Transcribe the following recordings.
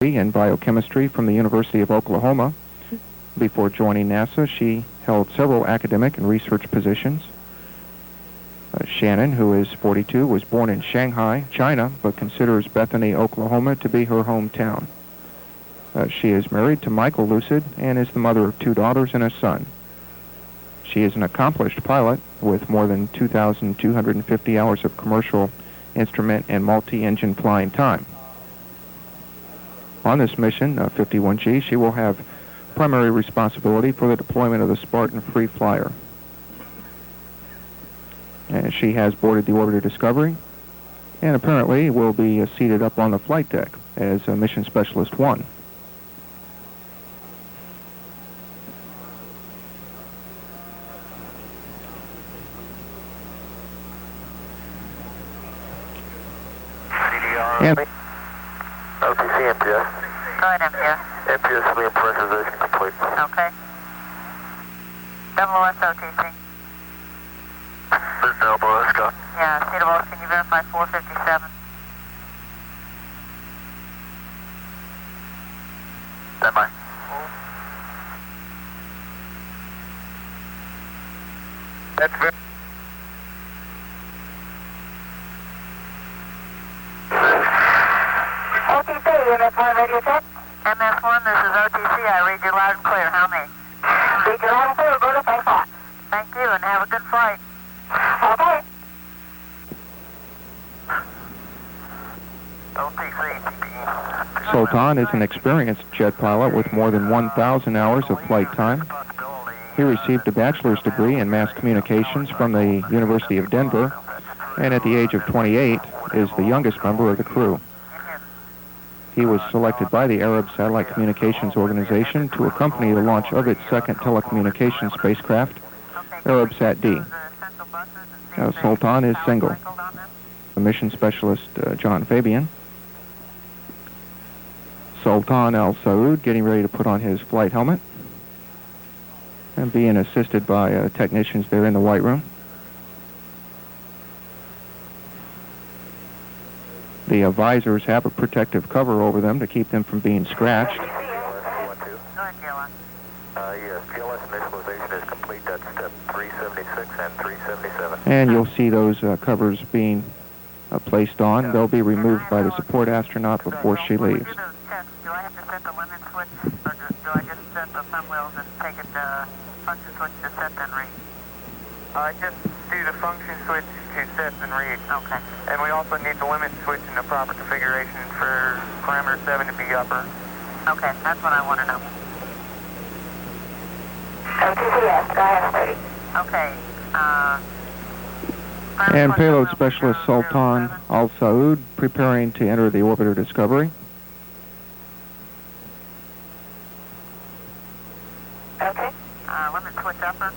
in biochemistry from the University of Oklahoma. Before joining NASA, she held several academic and research positions. Shannon, who is 42, was born in Shanghai, China, but considers Bethany, Oklahoma to be her hometown. She is married to Michael Lucid and is the mother of 2 daughters and a son. She is an accomplished pilot with more than 2,250 hours of commercial instrument and multi-engine flying time. On this mission, 51G, she will have primary responsibility for the deployment of the Spartan Free Flyer. And she has boarded the Orbiter Discovery and apparently will be seated up on the flight deck as Mission Specialist 1. And OTC, MPS. Go ahead, MPS. MPS, Liam pressurization complete. Okay. Double OS OTC. This is Double OS, go. Yeah, COS, can you verify 457? Stand by. That's good. OTC, MS1 radio check. MS1, this is OTC. I read you loud and clear. How many? Read you loud and clear. Go to 5-4. Thank you, and have a good flight. Okay. OTC. Sultan is an experienced jet pilot with more than 1,000 hours of flight time. He received a bachelor's degree in mass communications from the University of Denver, and at the age of 28 is the youngest member of the crew. He was selected by the Arab Satellite Communications Organization to accompany the launch of its second telecommunications spacecraft, Arabsat-D. Sultan is single. The mission specialist, John Fabian. Sultan Al Saud getting ready to put on his flight helmet and being assisted by technicians there in the White Room. The visors have a protective cover over them to keep them from being scratched. Go ahead, Gillen. Yes, GLS initialization is complete. That's step 376 and 377. And you'll see those covers being placed on. They'll be removed by the support astronaut before she leaves. Do I have to set the limit switch, or do I just set the thumb wheels and take it to function switch to set then read? Just do the function switch to set and read. Okay. And we also need the limit switch in the proper configuration for parameter 7 to be upper. Okay, that's what I want to know. OTCS, go ahead, 30. Okay, And payload specialist Sultan Al Saud preparing to enter the Orbiter Discovery. Okay. Limit switch upper.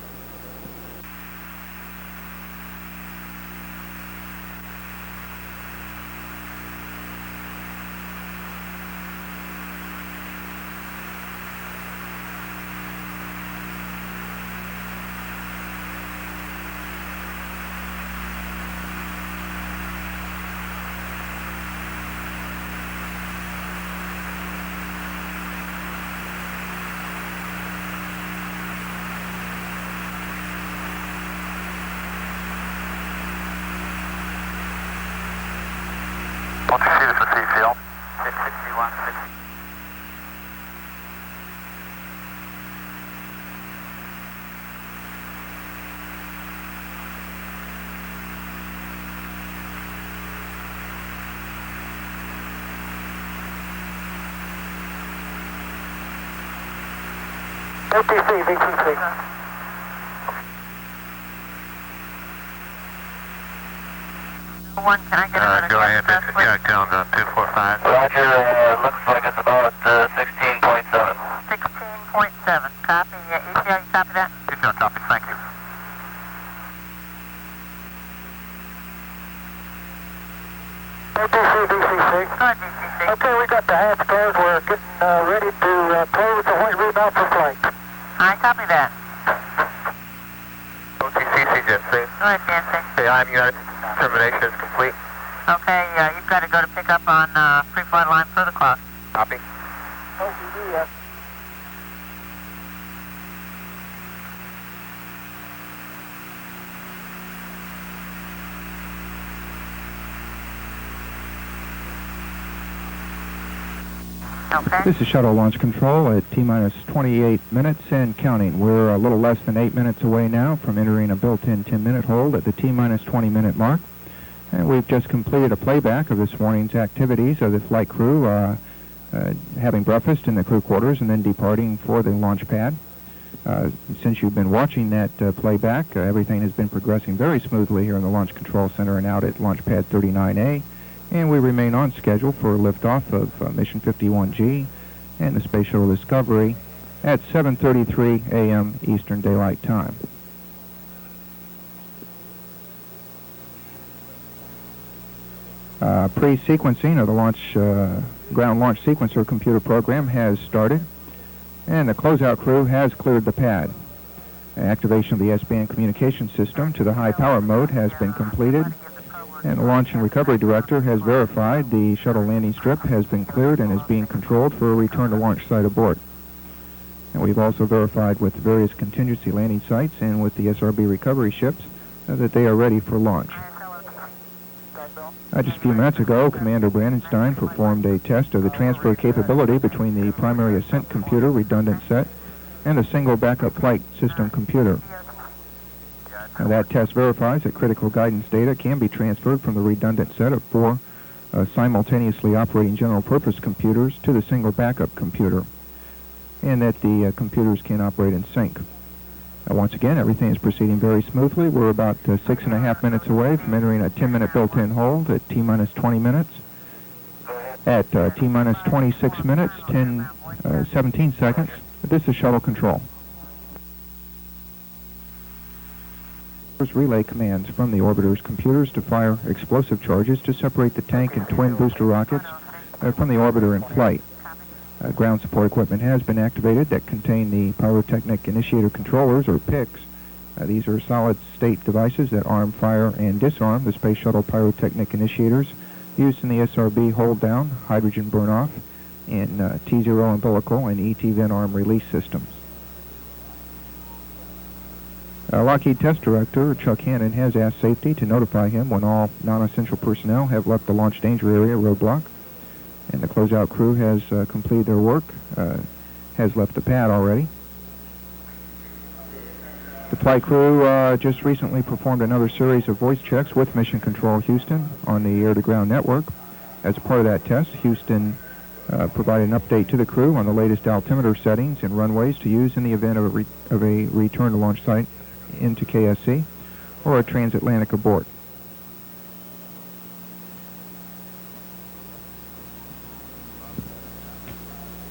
OTC, this is CCL. 661, 6. OTC, VTC. One, can I get another Go ahead. test, please? Yeah, count 245. Roger, looks like it's about 16.7. 16.7. Copy. ECR, you copy that? ECR, copy. Thank you. OTC, VCC. Go ahead, DCC. Okay, we got the hatch closed. We're getting ready to close the White Room out for flight. I copy that. OTC, CJC. Go ahead, DNC. Okay, I'm unit. Termination is complete. Okay, you've got to go to pick up on pre-flight line further clock. Copy. LCD, Okay. This is Shuttle Launch Control at T-minus 28 minutes and counting. We're a little less than 8 minutes away now from entering a built-in 10-minute hold at the T-minus 20-minute mark. And we've just completed a playback of this morning's activities of the flight crew having breakfast in the crew quarters and then departing for the launch pad. Since you've been watching that playback, everything has been progressing very smoothly here in the Launch Control Center and out at Launch Pad 39A. And we remain on schedule for liftoff of Mission 51G and the Space Shuttle Discovery at 7:33 a.m. Eastern Daylight Time. Pre-sequencing of the ground launch sequencer computer program has started, and the closeout crew has cleared the pad. Activation of the S-band communication system to the high power mode has been completed, and the launch and recovery director has verified the shuttle landing strip has been cleared and is being controlled for a return to launch site abort. And we've also verified with various contingency landing sites and with the SRB recovery ships that they are ready for launch. Just a few minutes ago, Commander Brandenstein performed a test of the transfer capability between the primary ascent computer redundant set and the single backup flight system computer. Now, that test verifies that critical guidance data can be transferred from the redundant set of 4 simultaneously operating general-purpose computers to the single backup computer, and that the computers can operate in sync. Now, once again, everything is proceeding very smoothly. We're about 6.5 minutes away from entering a 10-minute built-in hold at T-minus 20 minutes. At T-minus 26 minutes, 17 seconds, this is shuttle control. Relay commands from the orbiter's computers to fire explosive charges to separate the tank and twin booster rockets from the orbiter in flight. Ground support equipment has been activated that contain the Pyrotechnic Initiator Controllers, or PICs. These are solid-state devices that arm, fire, and disarm the Space Shuttle Pyrotechnic Initiators used in the SRB hold-down, hydrogen burn-off, and T0 umbilical and ET vent arm release systems. Lockheed Test Director Chuck Hannon has asked safety to notify him when all non-essential personnel have left the launch danger area roadblock. And the closeout crew has completed their work, has left the pad already. The flight crew just recently performed another series of voice checks with Mission Control Houston on the air-to-ground network. As a part of that test, Houston provided an update to the crew on the latest altimeter settings and runways to use in the event of a return to launch site into KSC or a transatlantic abort.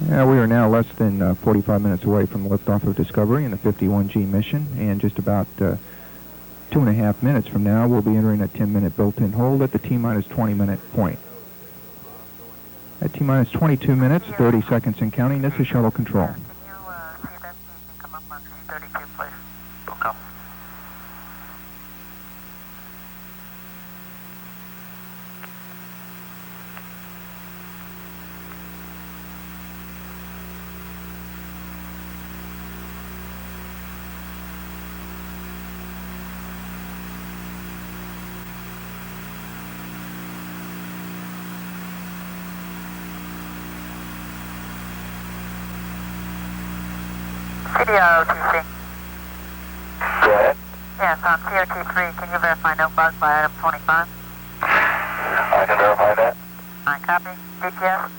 We are now less than 45 minutes away from the liftoff of Discovery and the 51G mission, and just about 2.5 minutes from now we'll be entering a 10-minute built-in hold at the T-minus 20-minute point. At T-minus 22 minutes, 30 seconds and counting, this is shuttle control. Can you see if that can come up on C32, please? Okay. CDROTC. Go ahead. Yes, on COT3, can you verify no bug by item 25? I can verify that. Alright, copy. GPS?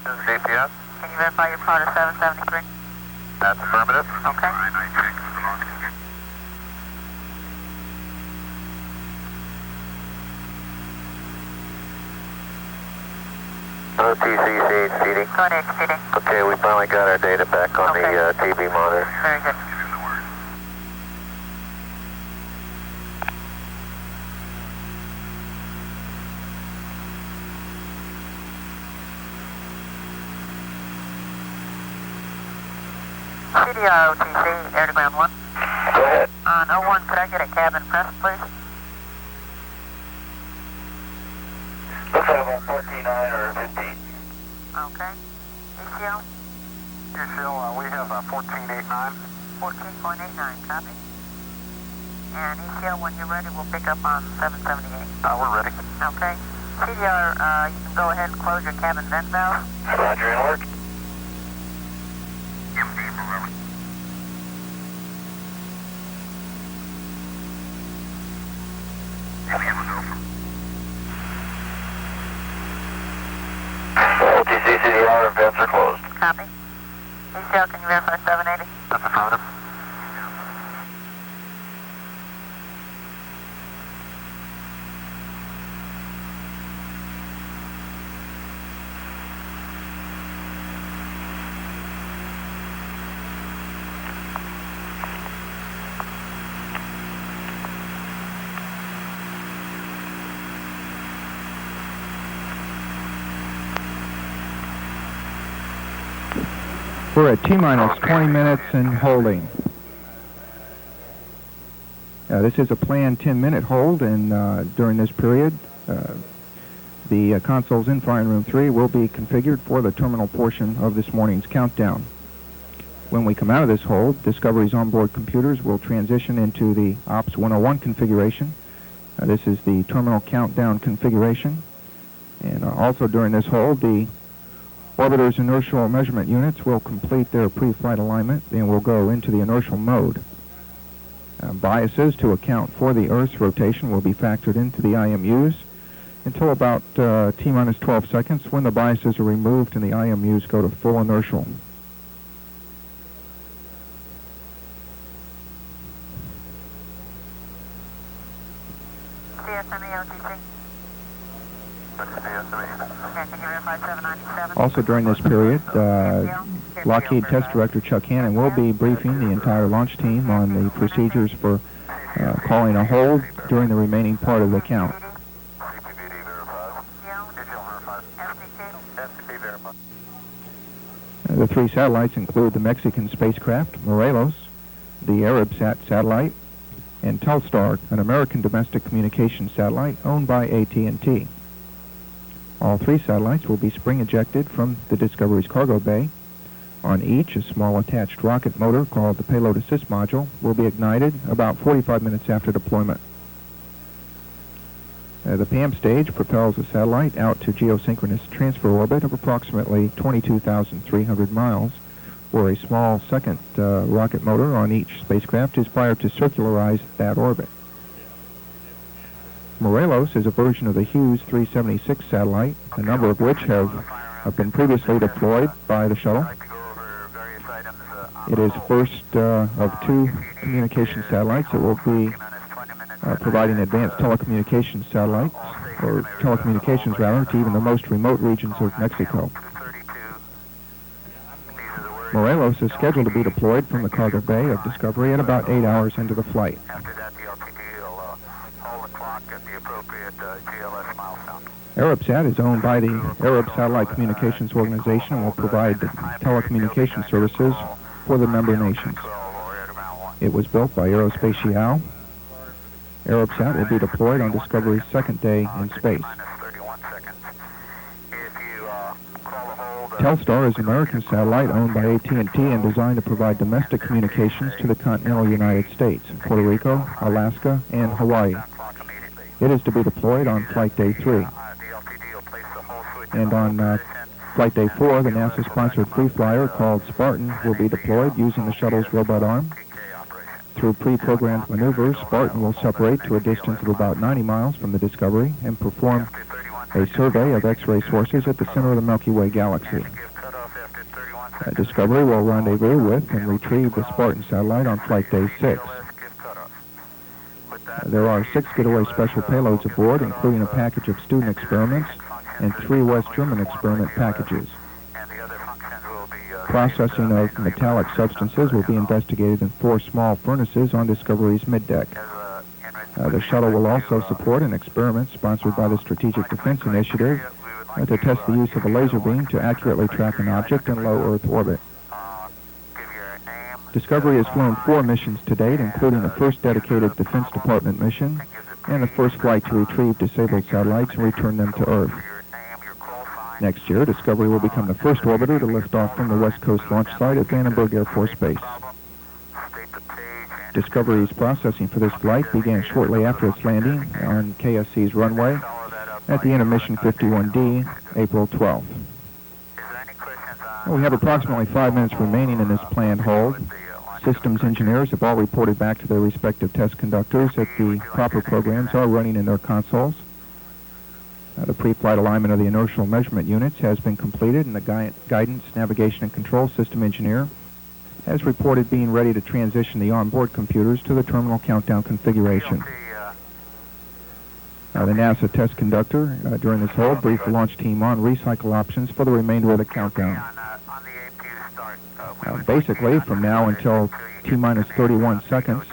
This is GPS. Can you verify your part of 773? That's affirmative. Okay. OTC CHCD. Go ahead, HTD. Okay, we finally got our data back on Okay. the TV monitor. Very good. CDROTC, air to ground 1. Go ahead. On 01, could I get a cabin press, please? Looks like about 14.9 or 15. Okay. ECL? Here, Phil, we have 1489. 14.89, copy. And ECL, when you're ready, we'll pick up on 778. We're ready. Okay. CDR, you can go ahead and close your cabin vent valve. Roger, in work. OTC CDR, vents are closed. Copy. ECL, can you verify 780? That's affirmative. We're at T-minus 20 minutes and holding. This is a planned 10-minute hold, and during this period, the consoles in Flying Room 3 will be configured for the terminal portion of this morning's countdown. When we come out of this hold, Discovery's onboard computers will transition into the Ops 101 configuration. This is the terminal countdown configuration. And also during this hold, the orbiter's inertial measurement units will complete their pre-flight alignment and will go into the inertial mode. Biases to account for the Earth's rotation will be factored into the IMUs until about T-minus 12 seconds, when the biases are removed and the IMUs go to full inertial. CSME, OTC. Okay, can you verify 797? Also during this period, Lockheed Test Director Chuck Hannon will be briefing the entire launch team on the procedures for calling a hold during the remaining part of the count. The three satellites include the Mexican spacecraft, Morelos, the Arabsat satellite, and Telstar, an American domestic communications satellite owned by AT&T. All three satellites will be spring-ejected from the Discovery's cargo bay. On each, a small attached rocket motor called the Payload Assist Module will be ignited about 45 minutes after deployment. The PAM stage propels the satellite out to geosynchronous transfer orbit of approximately 22,300 miles, where a small second rocket motor on each spacecraft is fired to circularize that orbit. Morelos is a version of the Hughes 376 satellite, a number of which have been previously deployed by the shuttle. It is first of two communication satellites that will be providing advanced telecommunications satellites, or telecommunications rather, to even the most remote regions of Mexico. Morelos is scheduled to be deployed from the cargo bay of Discovery at about 8 hours into the flight. Arabsat is owned by the Arab Satellite Communications Organization and will provide telecommunication services for the member nations. It was built by Aerospatiale. Arabsat will be deployed on Discovery's second day in space. Telstar is an American satellite owned by AT&T and designed to provide domestic communications to the continental United States, Puerto Rico, Alaska, and Hawaii. It is to be deployed on Flight Day 3. And on Flight Day 4, the NASA-sponsored free flyer called Spartan will be deployed using the shuttle's robot arm. Through pre-programmed maneuvers, Spartan will separate to a distance of about 90 miles from the Discovery and perform a survey of X-ray sources at the center of the Milky Way galaxy. Discovery will rendezvous with and retrieve the Spartan satellite on Flight Day 6. There are 6 getaway special payloads aboard, including a package of student experiments and 3 West German experiment packages. Processing of metallic substances will be investigated in 4 small furnaces on Discovery's middeck. The shuttle will also support an experiment sponsored by the Strategic Defense Initiative to test the use of a laser beam to accurately track an object in low Earth orbit. Discovery has flown 4 missions to date, including the first dedicated Defense Department mission and the first flight to retrieve disabled satellites and return them to Earth. Next year, Discovery will become the first orbiter to lift off from the West Coast launch site at Vandenberg Air Force Base. Discovery's processing for this flight began shortly after its landing on KSC's runway at the end of Mission 51D, April 12th. We have approximately 5 minutes remaining in this planned hold. Systems engineers have all reported back to their respective test conductors that the proper programs are running in their consoles. The pre-flight alignment of the inertial measurement units has been completed, and the guidance, navigation, and control system engineer has reported being ready to transition the onboard computers to the terminal countdown configuration. The NASA test conductor during this hold briefed the launch team on recycle options for the remainder of the countdown. Basically, from now until T-minus 31 seconds,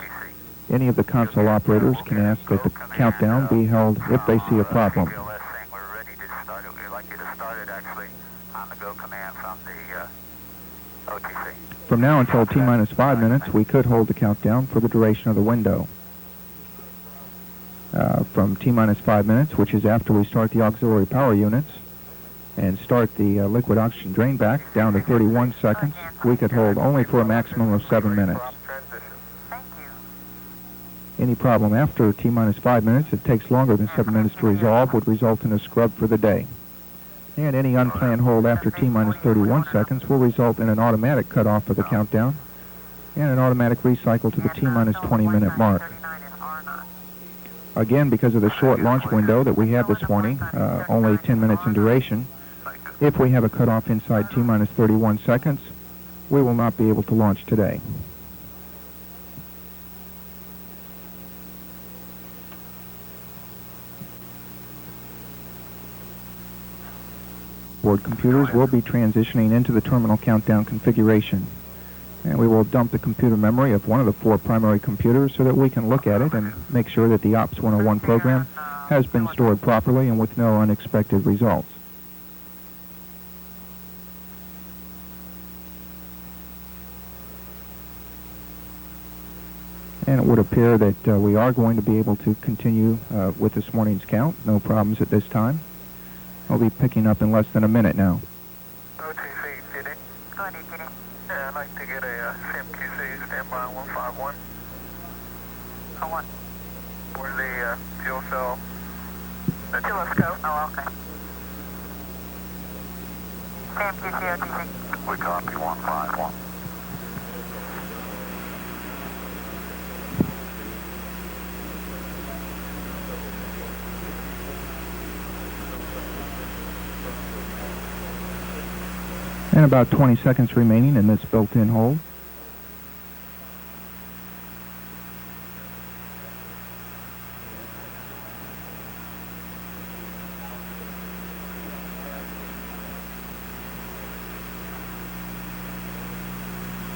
any of the console operators can ask that the countdown be held if they see a problem. From now until T-minus 5 minutes, we could hold the countdown for the duration of the window. From T-minus 5 minutes, which is after we start the auxiliary power units, and start the liquid oxygen drain back down to 31 seconds, we could hold only for a maximum of 7 minutes. Any problem after T-minus 5 minutes that takes longer than 7 minutes to resolve would result in a scrub for the day. And any unplanned hold after T-minus 31 seconds will result in an automatic cutoff of the countdown and an automatic recycle to the T-minus 20-minute mark. Again, because of the short launch window that we have this morning, only 10 minutes in duration, if we have a cutoff inside T-minus 31 seconds, we will not be able to launch today. Board computers will be transitioning into the terminal countdown configuration. And we will dump the computer memory of one of the 4 primary computers so that we can look at it and make sure that the Ops 101 program has been stored properly and with no unexpected results. And it would appear that we are going to be able to continue with this morning's count. No problems at this time. I'll be picking up in less than a minute now. OTC, PD. Yeah, I'd like to get a CMQC standby 151. For what? For the fuel cell. The oscilloscope? Oh, okay. CMQC, OTC. We copy 151. And about 20 seconds remaining in this built-in hold.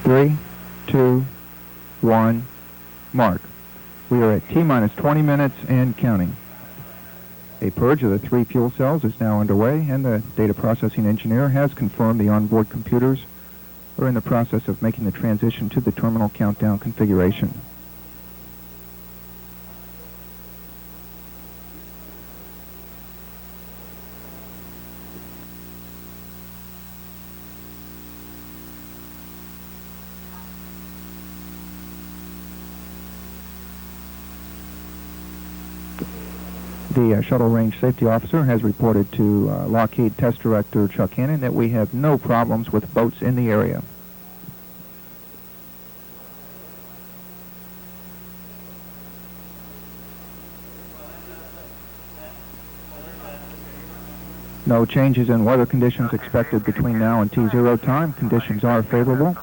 Three, 2, 1, mark. We are at T-minus 20 minutes and counting. A purge of the 3 fuel cells is now underway, and the data processing engineer has confirmed the onboard computers are in the process of making the transition to the terminal countdown configuration. The shuttle range safety officer has reported to Lockheed Test Director Chuck Hannon that we have no problems with boats in the area. No changes in weather conditions expected between now and T0 time. Conditions are favorable.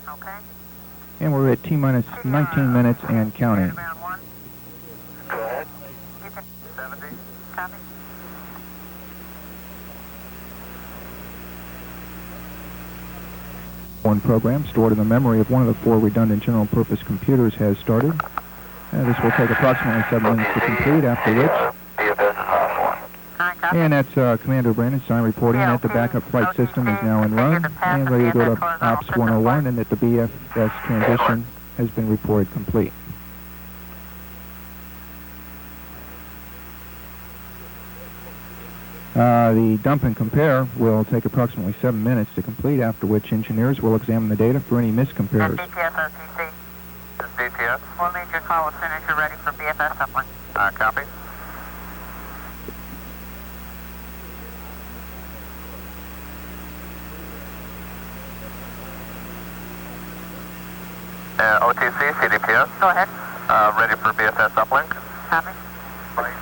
Okay. And we're at T-minus 19 minutes and counting. Go ahead. 70. Copy. One program stored in the memory of one of the 4 redundant general purpose computers has started. This will take approximately 7 minutes to complete, after which... And that's Commander Brandon Stein reporting that the backup flight system is now in run and ready to go to Ops 101, and that the BFS transition has been reported complete. The dump and compare will take approximately 7 minutes to complete, after which engineers will examine the data for any miscompares. DTS OTC. This is DTS. We'll need your call as soon as you're ready for BFS uplink. Copy. OTC, CDPS. Go ahead. Ready for BFS uplink. Copy. Right.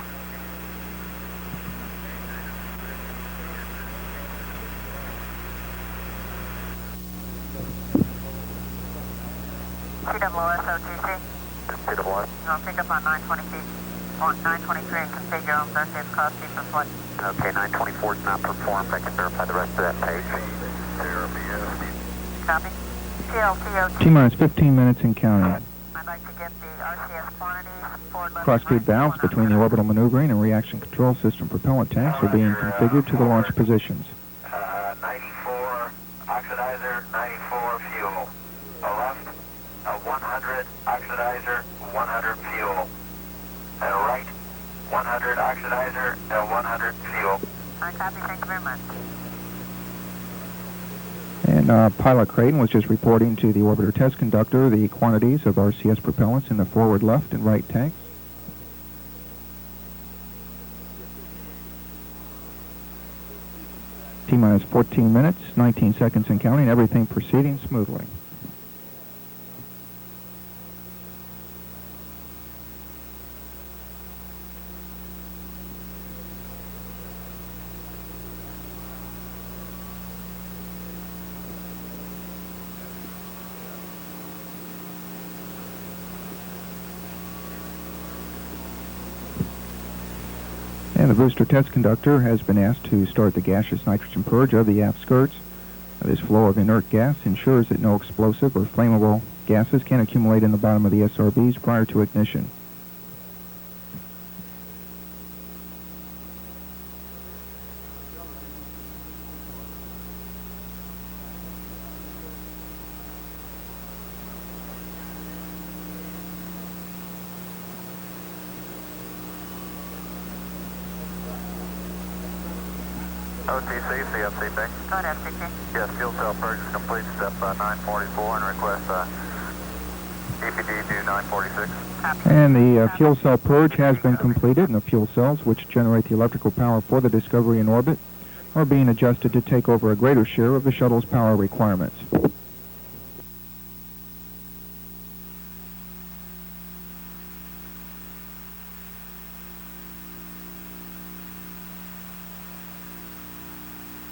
TWS OTC. TWS. I'll pick up on 920 feet. 923 and configure your own associates cost feet per foot. Okay, 924 is not performed. I can verify the rest of that page. Copy. TLT T-minus 15 minutes and counting. I'd like to get the RCS quantities, forward left Cross-feed and right valves between the orbital maneuvering and reaction control system propellant tanks are being configured to the launch positions. 94 oxidizer, 94 fuel. A left, 100 oxidizer, 100 fuel. And right, 100 oxidizer, and 100 fuel. I copy, thank you very much. And Pilot Creighton was just reporting to the orbiter test conductor the quantities of RCS propellants in the forward left and right tanks. T-minus 14 minutes, 19 seconds and counting, everything proceeding smoothly. And the booster test conductor has been asked to start the gaseous nitrogen purge of the aft skirts. This flow of inert gas ensures that no explosive or flammable gases can accumulate in the bottom of the SRBs prior to ignition. OTC, CFCP. Go ahead, FCC. Yes, fuel cell purge is complete, step 944, and request EPD due 946. Copy. And the fuel cell purge has been completed, and the fuel cells, which generate the electrical power for the Discovery in orbit, are being adjusted to take over a greater share of the shuttle's power requirements.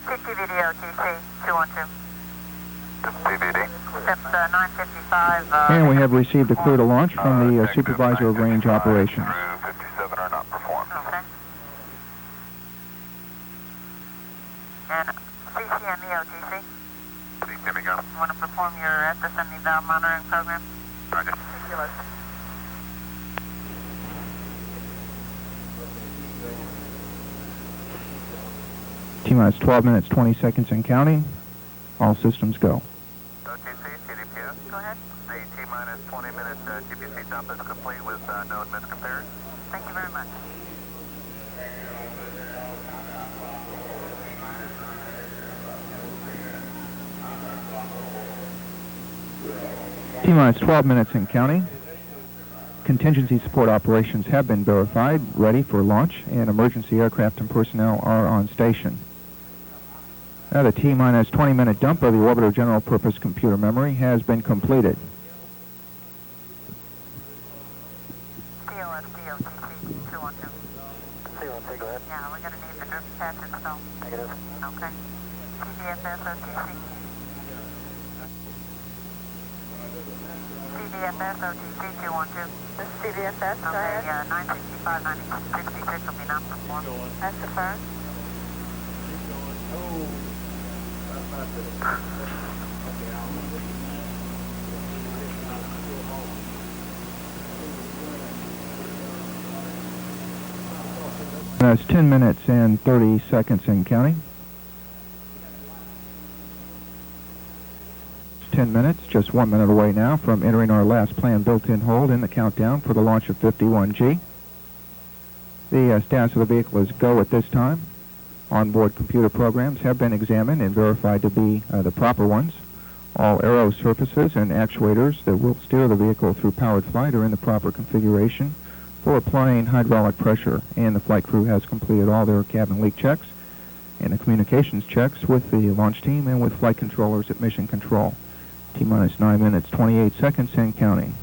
TTVD OTC 212. TVD. Steps 955. And we have received a clear to launch from the Supervisor of Range Operations. Through 57 are not performed. Okay. And CCME OTC. CCME go. You want to perform your SSME valve monitoring program? Roger. T-minus 12 minutes, 20 seconds and counting. All systems go. OTC, CDPS. Go ahead. The T-minus 20-minute GPC dump is complete with known miscompares. Thank you very much. T-minus 12 minutes and counting. Contingency support operations have been verified, ready for launch, and emergency aircraft and personnel are on station. Now the T-minus 20-minute dump of the orbiter general purpose computer memory has been completed. TOS, DOTC 212. C1C, go ahead. Yeah, we're going to need the drip patch installed. Negative. Okay. CBFS OTC. CBFS OTC 212. The CBFS, go Okay, ahead. 965, 966 will be not performed. That's the first. That's 10 minutes and 30 seconds and counting. 10 minutes, just 1 minute away now from entering our last planned built-in hold in the countdown for the launch of 51G. The status of the vehicle is go at this time. Onboard computer programs have been examined and verified to be the proper ones. All aero surfaces and actuators that will steer the vehicle through powered flight are in the proper configuration for applying hydraulic pressure, and the flight crew has completed all their cabin leak checks and the communications checks with the launch team and with flight controllers at Mission Control. T-minus 9 minutes, 28 seconds and counting.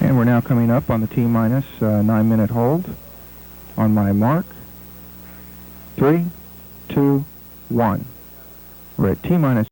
And we're now coming up on the T-minus 9-minute hold. On my mark, 3, 2, 1. We're at T-minus